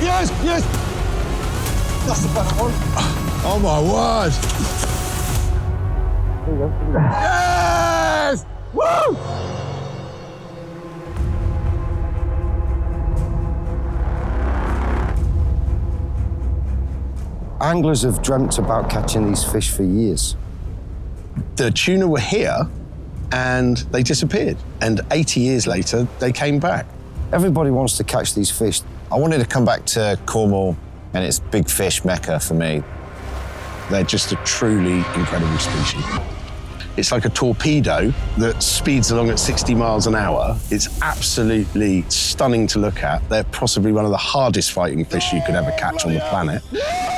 Yes, yes! That's the better one. Oh my word! There you go. Yes! Woo! Anglers have dreamt about catching these fish for years. The tuna were here and they disappeared. And 80 years later, they came back. Everybody wants to catch these fish. I wanted to come back to Cornwall and it's big fish mecca for me. They're just a truly incredible species. It's like a torpedo that speeds along at 60 miles an hour. It's absolutely stunning to look at. They're possibly one of the hardest fighting fish you could ever catch on the planet.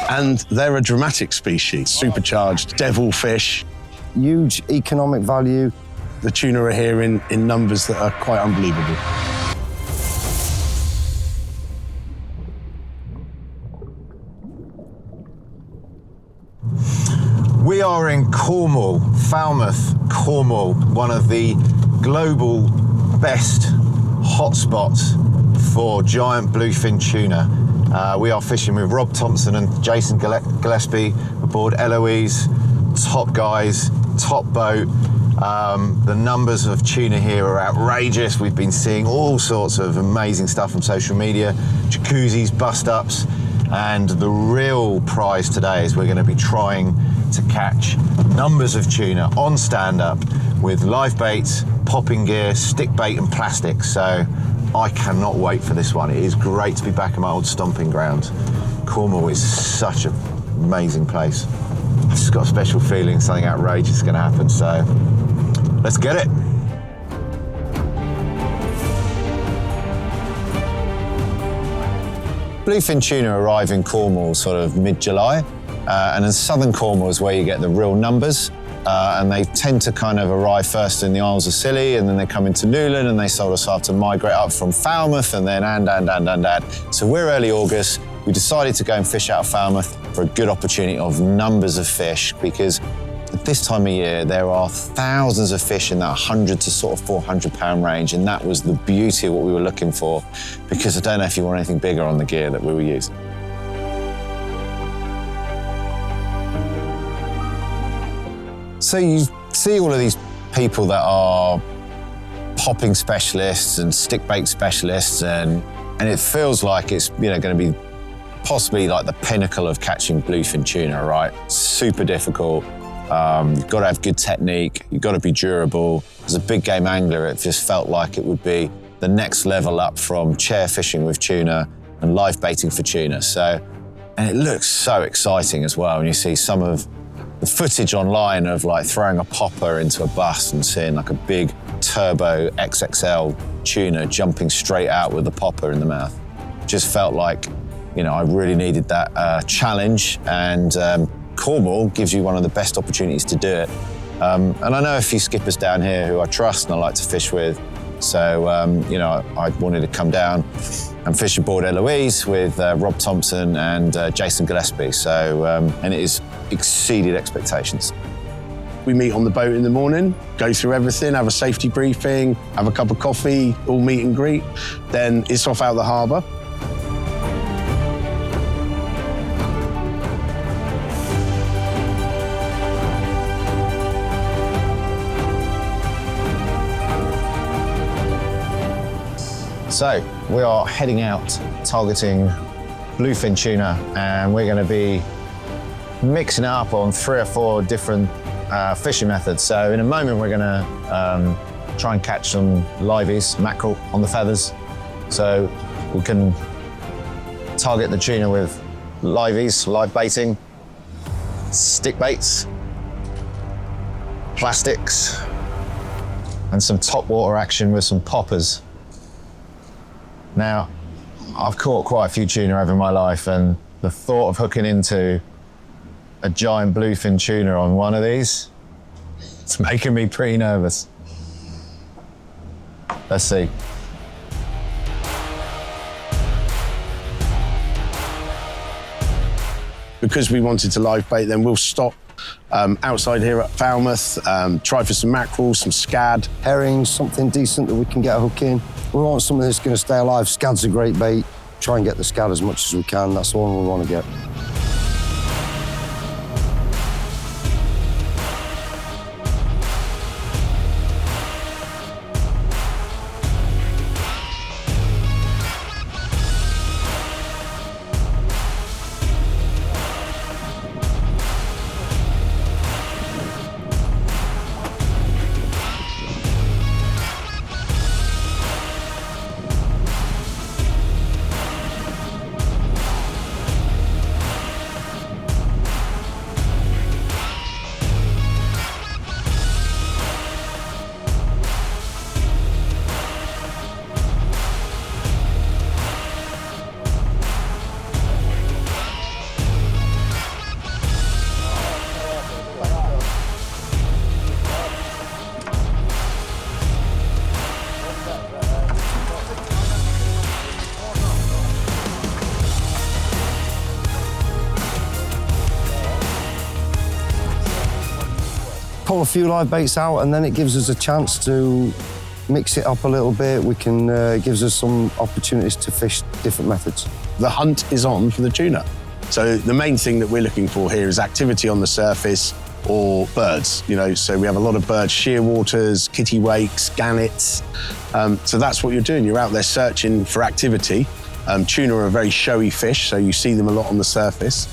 And they're a dramatic species, supercharged devil fish. Huge economic value. The tuna are here in numbers that are quite unbelievable. We are in Cornwall, Falmouth, Cornwall, one of the global best hotspots for giant bluefin tuna. We are fishing with Rob Thompson and Jason Gillespie aboard Eloise, top guys, top boat. The numbers of tuna here are outrageous. We've been seeing all sorts of amazing stuff on social media, jacuzzis, bust-ups, and the real prize today is we're going to be trying to catch numbers of tuna on stand-up with live baits, popping gear, stick bait and plastic. So I cannot wait for this one. It is great to be back in my old stomping ground. Cornwall is such an amazing place. I've just got a special feeling something outrageous is going to happen, so let's get it. Bluefin tuna arrive in Cornwall sort of mid-July, and in southern Cornwall is where you get the real numbers, and they tend to kind of arrive first in the Isles of Scilly, and then they come into Newland, and they sort of start to migrate up from Falmouth, and then and. So we're early August. We decided to go and fish out of Falmouth for a good opportunity of numbers of fish, because at this time of year, there are thousands of fish in that 100 to sort of 400 pound range, and that was the beauty of what we were looking for, because I don't know if you want anything bigger on the gear that we were using. So you see all of these people that are popping specialists and stick bait specialists, and it feels like it's going to be possibly like the pinnacle of catching bluefin tuna, right? Super difficult. You've got to have good technique. You've got to be durable. As a big game angler, it just felt like it would be the next level up from chair fishing with tuna and live baiting for tuna. So, and it looks so exciting as well when you see some of the footage online of like throwing a popper into a bus and seeing like a big turbo XXL tuna jumping straight out with the popper in the mouth. Just felt like, I really needed that challenge, and Cornwall gives you one of the best opportunities to do it. And I know a few skippers down here who I trust and I like to fish with. So, I wanted to come down and fish aboard Eloise with Rob Thompson and Jason Gillespie. So, and it has exceeded expectations. We meet on the boat in the morning, go through everything, have a safety briefing, have a cup of coffee, all meet and greet. Then it's off out the harbour. So we are heading out targeting bluefin tuna, and we're going to be mixing it up on 3 or 4 different fishing methods. So in a moment we're going to try and catch some liveys, mackerel on the feathers. So we can target the tuna with liveys, live baiting, stick baits, plastics, and some top water action with some poppers. Now, I've caught quite a few tuna over my life, and the thought of hooking into a giant bluefin tuna on one of these, it's making me pretty nervous. Let's see. Because we wanted to live bait, then we'll stop outside here at Falmouth, try for some mackerel, some scad. Herrings, something decent that we can get a hook in. We want something that's going to stay alive. Scad's a great bait. try and get the scad as much as we can. That's the one we want to get. Pull a few live baits out, and then it gives us a chance to mix it up a little bit. We can gives us some opportunities to fish different methods. The hunt is on for the tuna. So the main thing that we're looking for here is activity on the surface or birds. You know, so we have a lot of birds, shearwaters, kittiwakes, gannets. So that's what you're doing. You're out there searching for activity. Tuna are a very showy fish, so you see them a lot on the surface.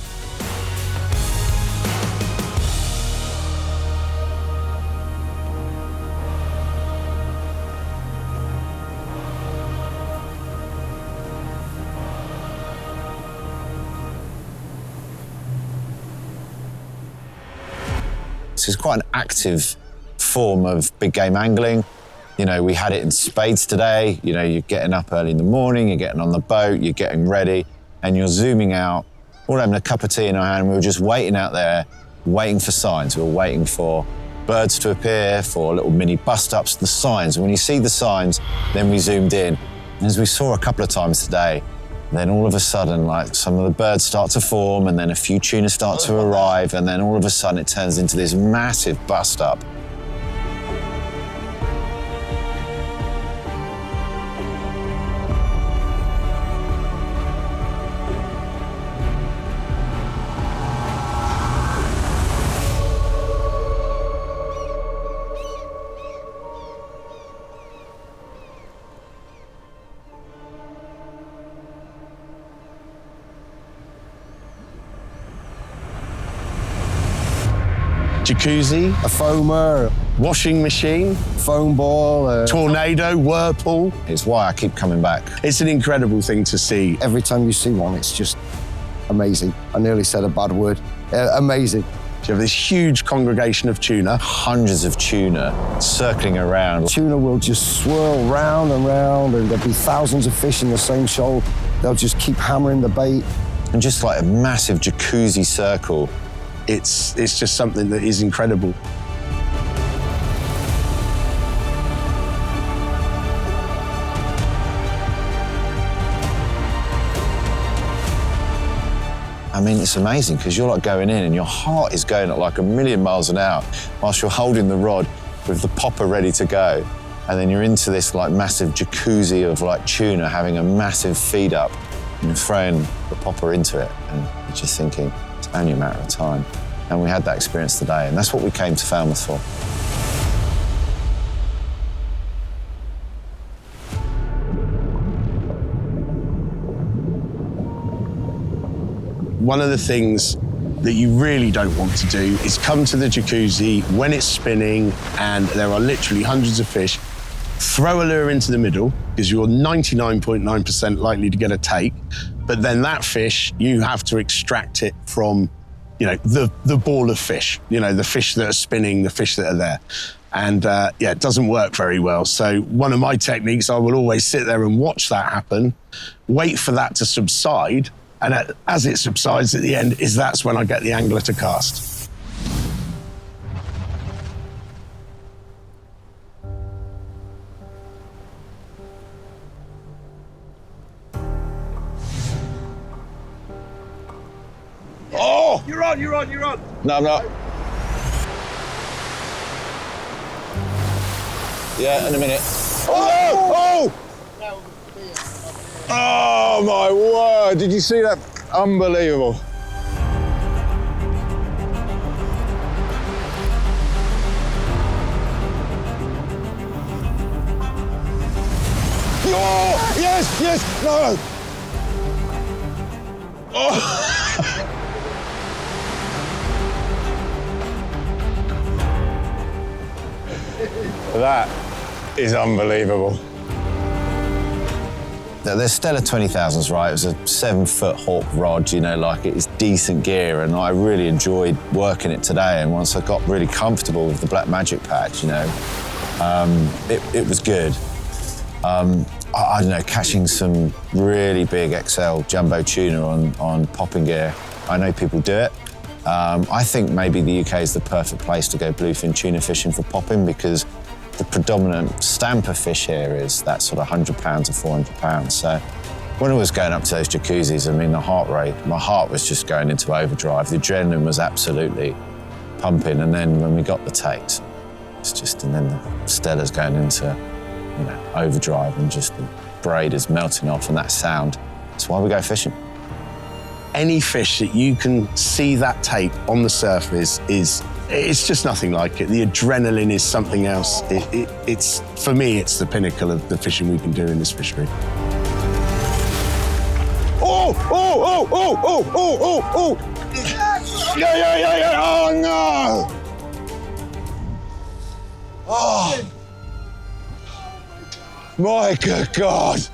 It's quite an active form of big game angling. You know, we had it in spades today. You know, you're getting up early in the morning, you're getting on the boat, you're getting ready, and you're zooming out. We're having a cup of tea in our hand. We were just waiting out there, waiting for signs. We were waiting for birds to appear, for little mini bust-ups, the signs. And when you see the signs, then we zoomed in. And as we saw a couple of times today, then all of a sudden, like, some of the birds start to form, and then a few tuna start to arrive, and then all of a sudden it turns into this massive bust-up. Jacuzzi, A foamer, washing machine, foam ball. tornado, whirlpool. It's why I keep coming back. It's an incredible thing to see. Every time you see one, it's just amazing. I nearly said a bad word. Amazing. You have this huge congregation of tuna. Hundreds of tuna circling around. Tuna will just swirl round and round, and there'll be thousands of fish in the same shoal. They'll just keep hammering the bait. And just like a massive jacuzzi circle. It's just something that is incredible. I mean, it's amazing because you're like going in and your heart is going at like a million miles an hour whilst you're holding the rod with the popper ready to go. And then you're into this like massive jacuzzi of like tuna having a massive feed up and you're throwing the popper into it. And you're just thinking, it's only a matter of time. And we had that experience today, and that's what we came to Falmouth for. One of the things that you really don't want to do is come to the jacuzzi when it's spinning and there are literally hundreds of fish, throw a lure into the middle because you're 99.9% likely to get a take, but then that fish, you have to extract it from, you know, the ball of fish, you know, the fish that are spinning, the fish that are there. And yeah, it doesn't work very well. So one of my techniques, I will always sit there and watch that happen, wait for that to subside, and as it subsides at the end, that's when I get the angler to cast. Oh! You're on. No, I'm not. Yeah, in a minute. Oh! Oh! Oh my word, did you see that? Unbelievable. Oh, yes, yes, no. Oh. That is unbelievable. There's Stella 20,000s, right? It was a 7-foot Hawk rod, you know, like it's decent gear, and I really enjoyed working it today. And once I got really comfortable with the Black Magic patch, you know, it was good. I don't know, catching some really big XL jumbo tuna on popping gear. I know people do it. I think maybe the UK is the perfect place to go bluefin tuna fishing for popping, because the predominant stamp of fish here is that sort of £100 to £400. So when I was going up to those jacuzzis, I mean, the heart rate, my heart was just going into overdrive. The adrenaline was absolutely pumping. And then when we got the takes, it's just, and then the Stella's going into, you know, overdrive, and just the braid is melting off, and that sound. That's why we go fishing. Any fish that you can see that tape on the surface it's just nothing like it. The adrenaline is something else. It's, for me, it's the pinnacle of the fishing we can do in this fishery. Oh, oh, oh, oh, oh, oh, oh, oh. Yeah. Oh, no. Oh. My good God.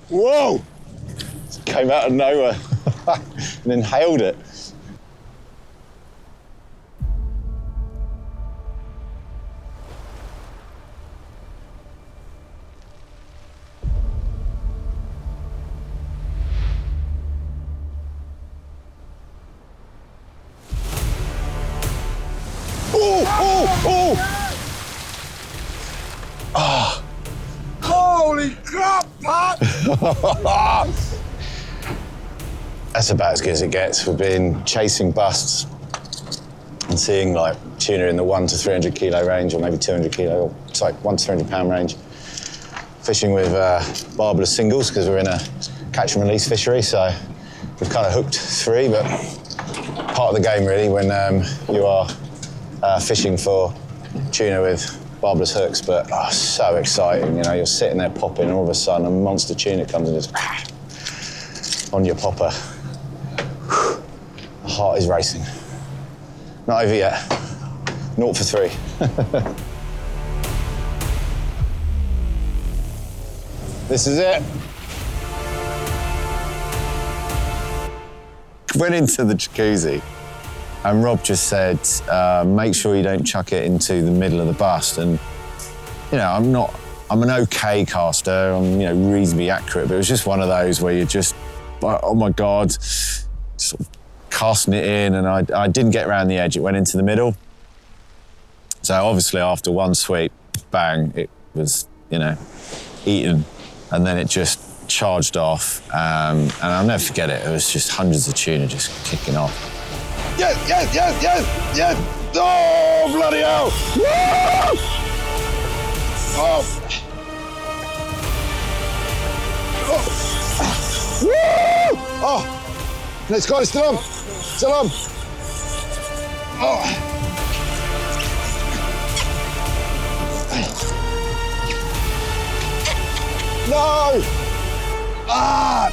Whoa! It came out of nowhere and inhaled it. Oh. Holy crap, Pat! That's about as good as it gets. We've been chasing busts and seeing like tuna in the 1 to 300 kilo range, or maybe 200 kilo, or sorry, 1 to 300 pound range. Fishing with barbless singles, because we're in a catch and release fishery, so we've kind of hooked 3, but part of the game really when you are fishing for tuna with barbless hooks. But so exciting, you know, you're sitting there popping, and all of a sudden a monster tuna comes and just on your popper. The heart is racing. Not over yet. 0 for 3. This is it. Went into the jacuzzi, and Rob just said, make sure you don't chuck it into the middle of the bust. And, you know, I'm an okay caster, I'm, you know, reasonably accurate, but it was just one of those where you're just, oh my God, sort of casting it in, and I didn't get around the edge, it went into the middle. So obviously after one sweep, bang, it was, you know, eaten, and then it just charged off, and I'll never forget it. It was just hundreds of tuna just kicking off. Yes! Oh, bloody hell! Woo! Oh. Woo! Oh! Let's go, it's still on! Still on! Oh! No! Ah!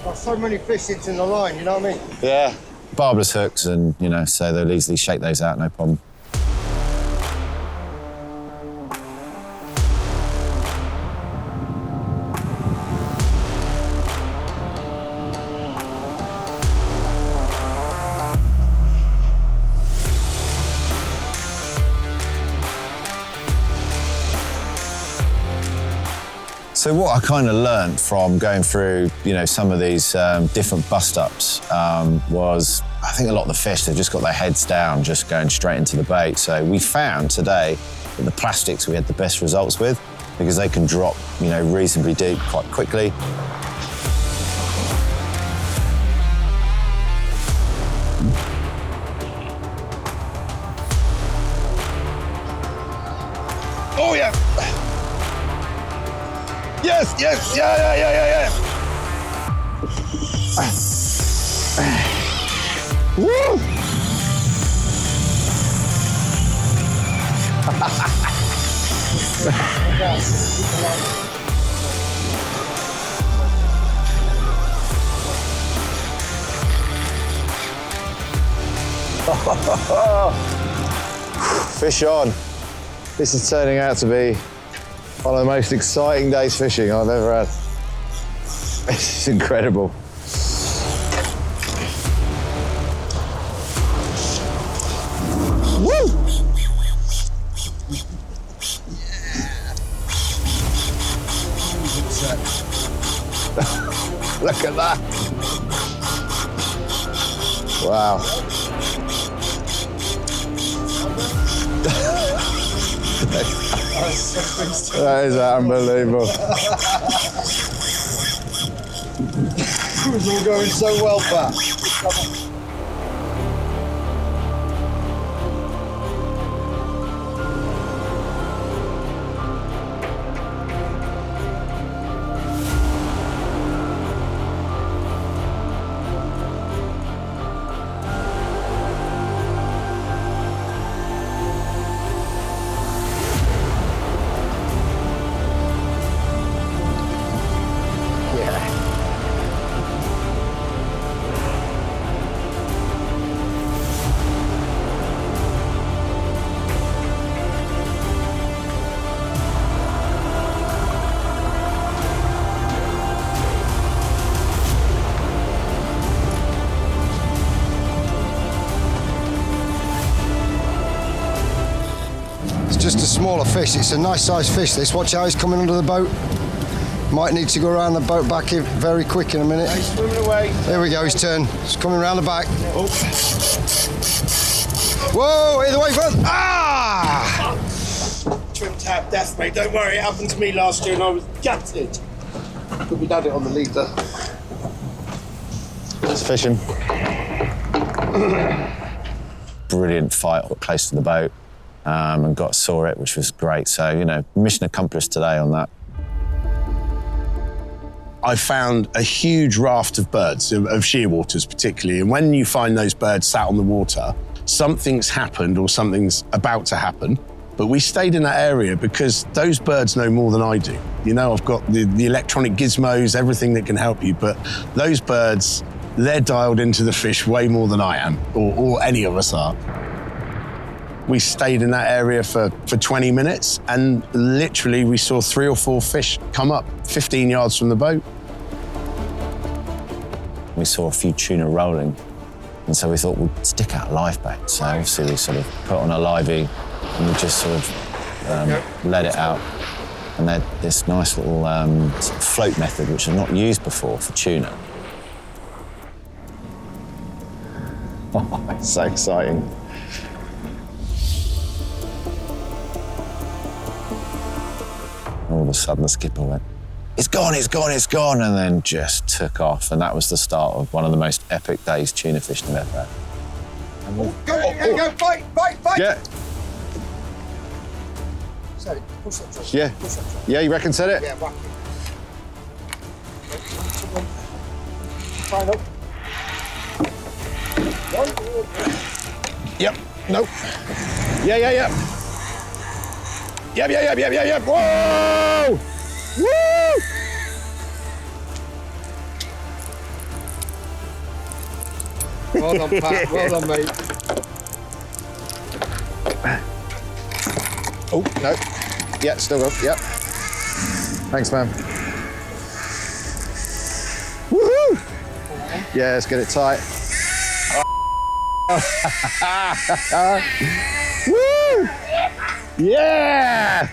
Oh, so many fish hits in the line, you know what I mean? Yeah. Barbless hooks, and, you know, so they'll easily shake those out, no problem. So what I kind of learned from going through, you know, some of these different bust-ups was, I think a lot of the fish, they've just got their heads down, just going straight into the bait. So we found today that the plastics we had the best results with, because they can drop, you know, reasonably deep quite quickly. Yes, yes, yeah. Woo! Fish on. This is turning out to be one of the most exciting days fishing I've ever had. This is incredible. Woo! Look at that. Wow. That is unbelievable. It was all going so well, Pat. Just a smaller fish. It's a nice sized fish, this. Watch how he's coming under the boat. Might need to go around the boat back in very quick in a minute. He's swimming away. There we go, his turn. He's coming around the back. Oh. Whoa, either way, front. Ah! Trim tab death, mate. Don't worry, it happened to me last year and I was gutted. But we'd had it on the leader. It's fishing. Brilliant fight up close to the boat. And saw it, which was great. So, you know, mission accomplished today on that. I found a huge raft of birds, of shearwaters particularly, and when you find those birds sat on the water, something's happened or something's about to happen. But we stayed in that area because those birds know more than I do. You know, I've got the electronic gizmos, everything that can help you, but those birds, they're dialed into the fish way more than I am, or any of us are. We stayed in that area for 20 minutes and literally we saw 3 or 4 fish come up 15 yards from the boat. We saw a few tuna rolling and so we thought we'd stick out a live bait. So obviously we sort of put on a livey and we just sort of let it out. And they had this nice little sort of float method which I've not used before for tuna. Oh, it's so exciting. All of a sudden, the skipper went, "It's gone, it's gone, it's gone," and then just took off. And that was the start of one of the most epic days tuna fishing I've ever had. Go, fight! Yeah. Set it, push that trust. Yeah. Push that trust. Yeah, you reckon set it? Yeah, whack it. Fine up. Yep, nope. Yeah. Yep. Whoa! Woo! Well done, Pat. Well done, mate. Oh, no. Yeah, still go. Yep. Thanks, man. Woohoo! Yeah, let's get it tight. Woo! Yeah!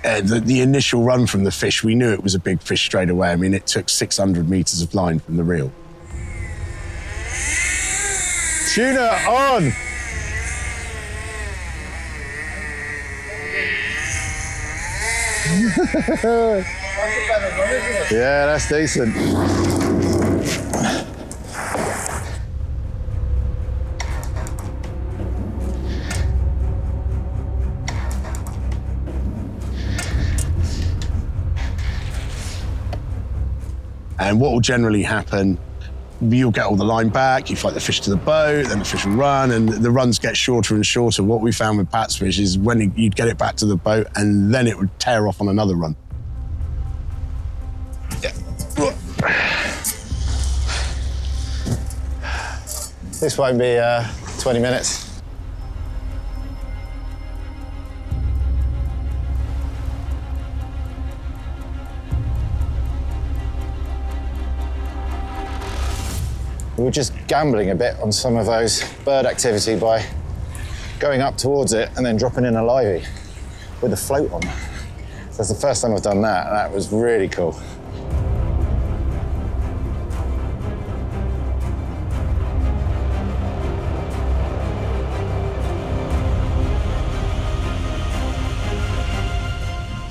The initial run from the fish, we knew it was a big fish straight away. I mean, it took 600 metres of line from the reel. Tuna on! Yeah, that's decent. And what will generally happen, you'll get all the line back, you fight the fish to the boat, then the fish will run, and the runs get shorter and shorter. What we found with Pat's fish is when you'd get it back to the boat, and then it would tear off on another run. Yeah. This won't be 20 minutes. We were just gambling a bit on some of those bird activity by going up towards it and then dropping in a livey with a float on. So that's the first time I've done that, and that was really cool.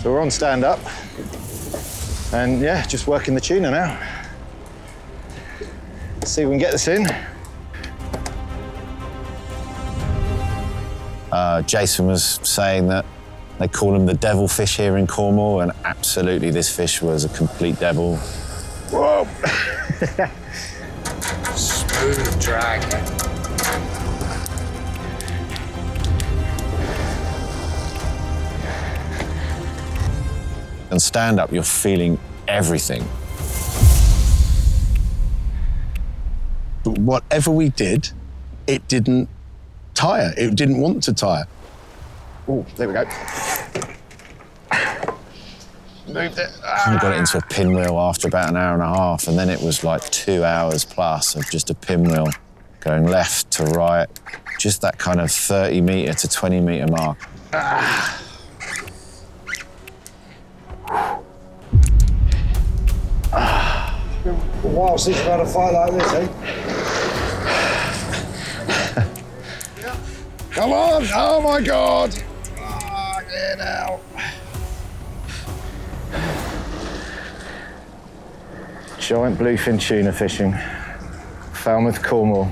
So we're on stand up, and yeah, just working the tuna now. See if we can get this in. Jason was saying that they call him the devil fish here in Cornwall, and absolutely this fish was a complete devil. Whoa! Smooth drag. And stand up, you're feeling everything. But whatever we did, it didn't tire. It didn't want to tire. Oh, there we go. Moved it. Kind of got it into a pinwheel after about an hour and a half, and then it was like 2 hours plus of just a pinwheel going left to right, just that kind of 30 metre to 20 metre mark. A while since you've had a fight like this, eh? Come on! Oh my God! Oh, get out! Giant bluefin tuna fishing, Falmouth, Cornwall,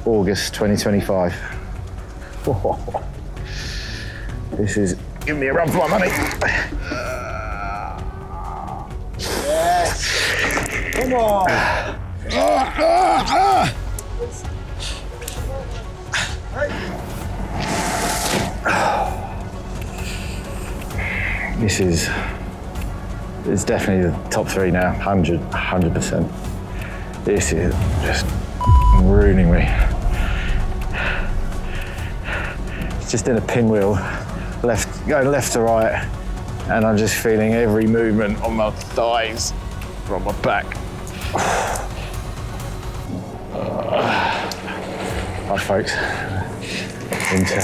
August 2025. This is giving me a run for my money. Yes! Come on! This is it's definitely the top 3 now, 100%. This is just ruining me. It's just in a pinwheel, going left to right, and I'm just feeling every movement on my thighs, from my back. Right, folks, into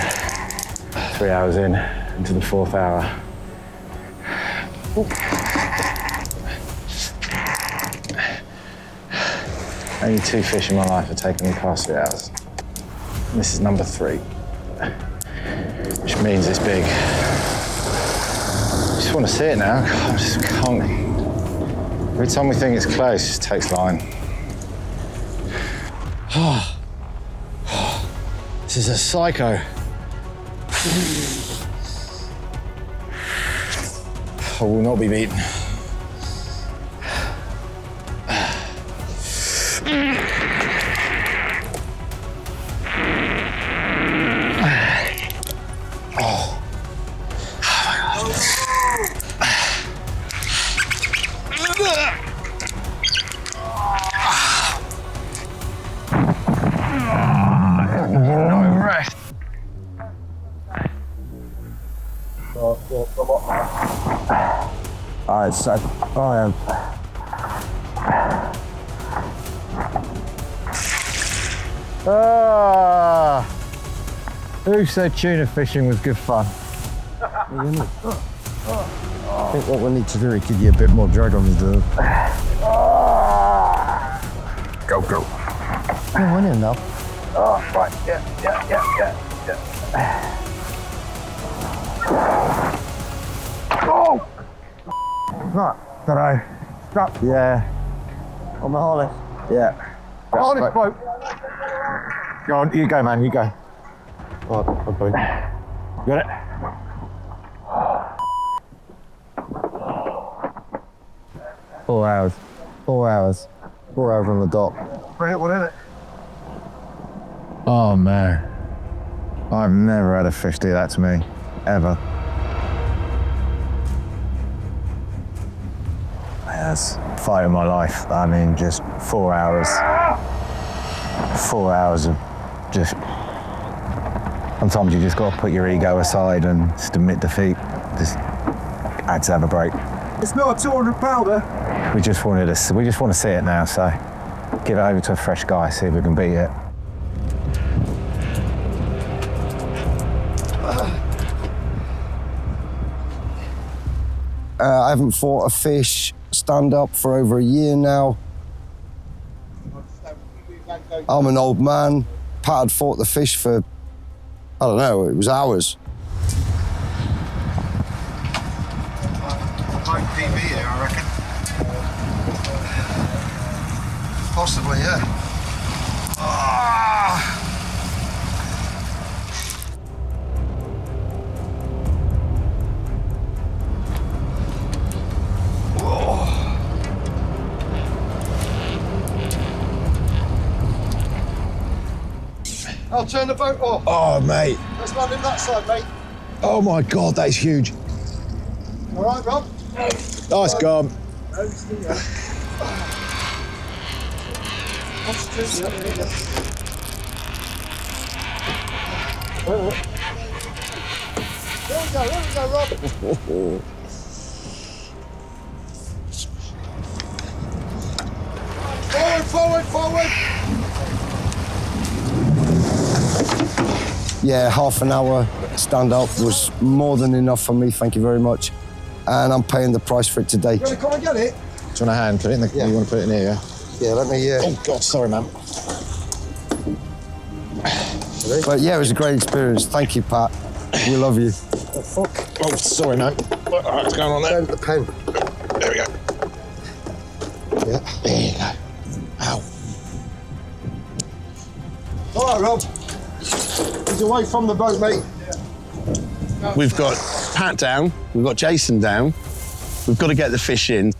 3 hours into the 4th hour. Ooh. Only 2 fish in my life have taken me past 3 hours. And this is number 3, which means it's big. I just want to see it now. God, I just can't. Every time we think it's close, it just takes line. This is a psycho. I will not be beaten. I am. Who said tuna fishing was good fun? I think what we need to do is give you a bit more drag on the door. Go, go. Oh, went in now. Oh, right, yeah. Oh! Right, dunno. Strap. Yeah. On the harness. Yeah. Harness boat. Go on, you go, man, you go. Right, okay. Got it? 4 hours. 4 hours. 4 hours on the dock. Brilliant one, isn't it? Oh, man. I've never had a fish do that to me, ever. That's the fight of my life. I mean, just 4 hours. 4 hours of just... Sometimes you just got to put your ego aside and just admit defeat. Just had to have a break. It's not a 200-pounder. We just want to see it now, so give it over to a fresh guy, see if we can beat it. I haven't fought a fish stand-up for over a year now. I'm an old man. Pat had fought the fish for, I don't know, it was hours. PB here, I reckon. Possibly, yeah. I'll turn the boat off. Oh, mate. Let's land in that side, mate. Oh, my God, that is huge. All right, Rob? Nice gone. There we go, Rob. Forward. Yeah, half an hour stand-up was more than enough for me, thank you very much. And I'm paying the price for it today. You want to come and get it? Do you want a hand? Put it in the... Yeah. You want to put it in here, yeah? Yeah, let me... Oh, God, sorry, man. But yeah, it was a great experience. Thank you, Pat. We love you. Oh, fuck. Oh, sorry, mate. What's going on there? The pen. There we go. Yeah. There you go. Ow. All right, Rob. He's away from the boat, mate. We've got Pat down, we've got Jason down. We've got to get the fish in.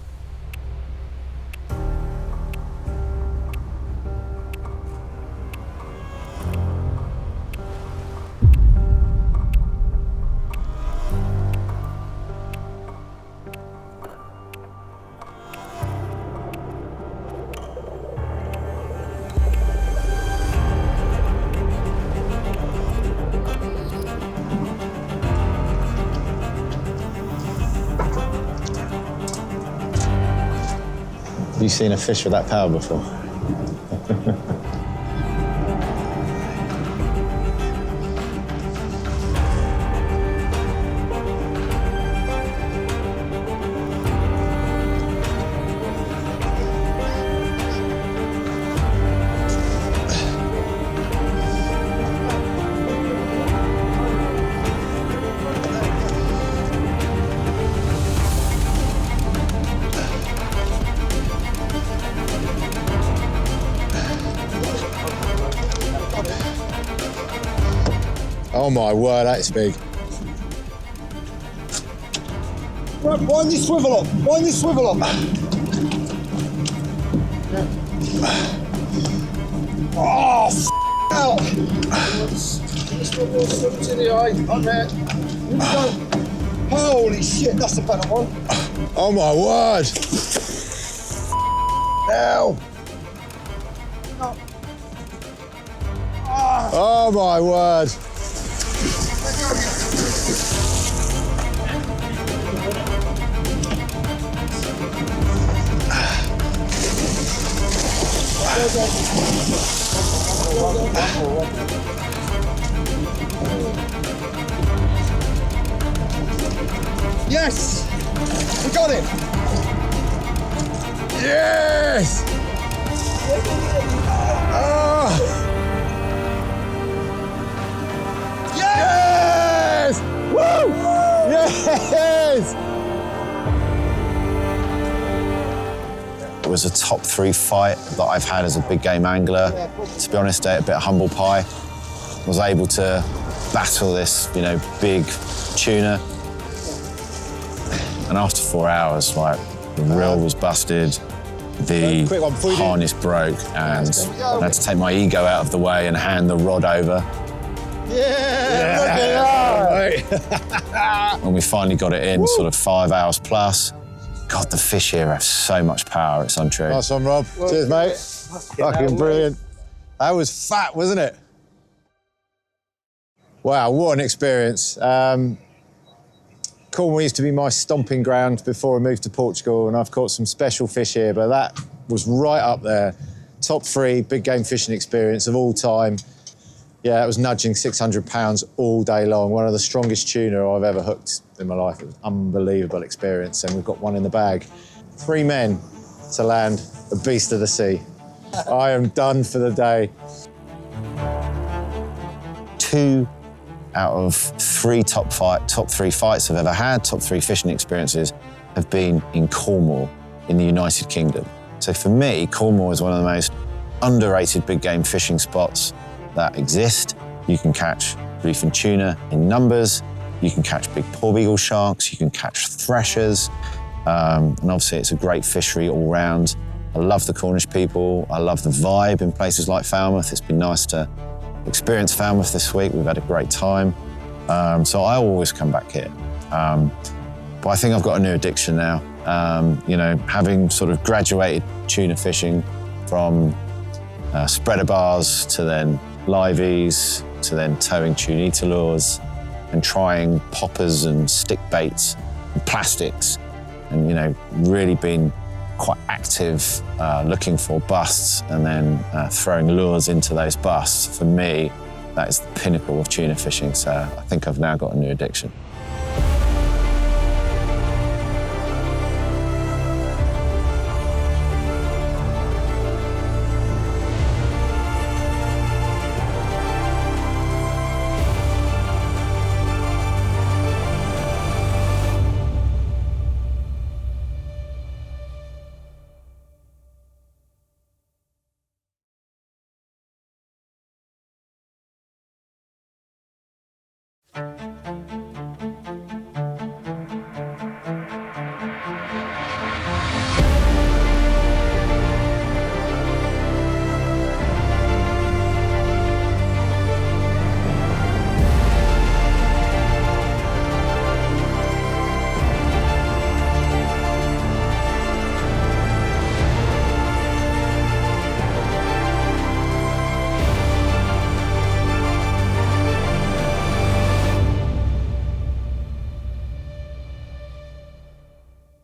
Have you seen a fish with that power before? Oh my word, that's big. Right, wind this swivel up. Oh, hell. This in the eye. On there. Here we go. Holy shit, that's a better one. Oh my word. Hell. Oh my word. Yes! We got it! Yes! Oh. Yes! Woo! Yes! It was a top 3 fight that I've had as a big game angler. To be honest, ate a bit of humble pie. Was able to battle this, big tuna. And after 4 hours, like, The reel was busted, the Quick one, before you do- harness broke, and I had to take my ego out of the way and hand the rod over. When we finally got it in, sort of 5 hours plus, God, the fish here have so much power, it's untrue. Nice one, Rob. Cheers, mate. Fucking brilliant. That was fat, wasn't it? Wow, what an experience. Cornwall used to be my stomping ground before I moved to Portugal, and I've caught some special fish here, but that was right up there. Top 3 big game fishing experience of all time. Yeah, it was nudging 600 pounds all day long. One of the strongest tuna I've ever hooked in my life. It was an unbelievable experience, and we've got one in the bag. 3 men to land a beast of the sea. I am done for the day. 2 out of 3 top 3 fights I've ever had, top 3 fishing experiences, have been in Cornwall in the United Kingdom. So for me, Cornwall is one of the most underrated big game fishing spots that exist. You can catch bluefin tuna in numbers, you can catch big porbeagle sharks, you can catch threshers, and obviously it's a great fishery all round. I love the Cornish people, I love the vibe in places like Falmouth. It's been nice to experience Falmouth this week. We've had a great time. So I always come back here. But I think I've got a new addiction now. You know, having sort of graduated tuna fishing from spreader bars to then liveys to then towing tunita lures and trying poppers and stick baits and plastics, and, you know, really been quite active looking for busts and then throwing lures into those busts. For me, that is the pinnacle of tuna fishing. So I think I've now got a new addiction.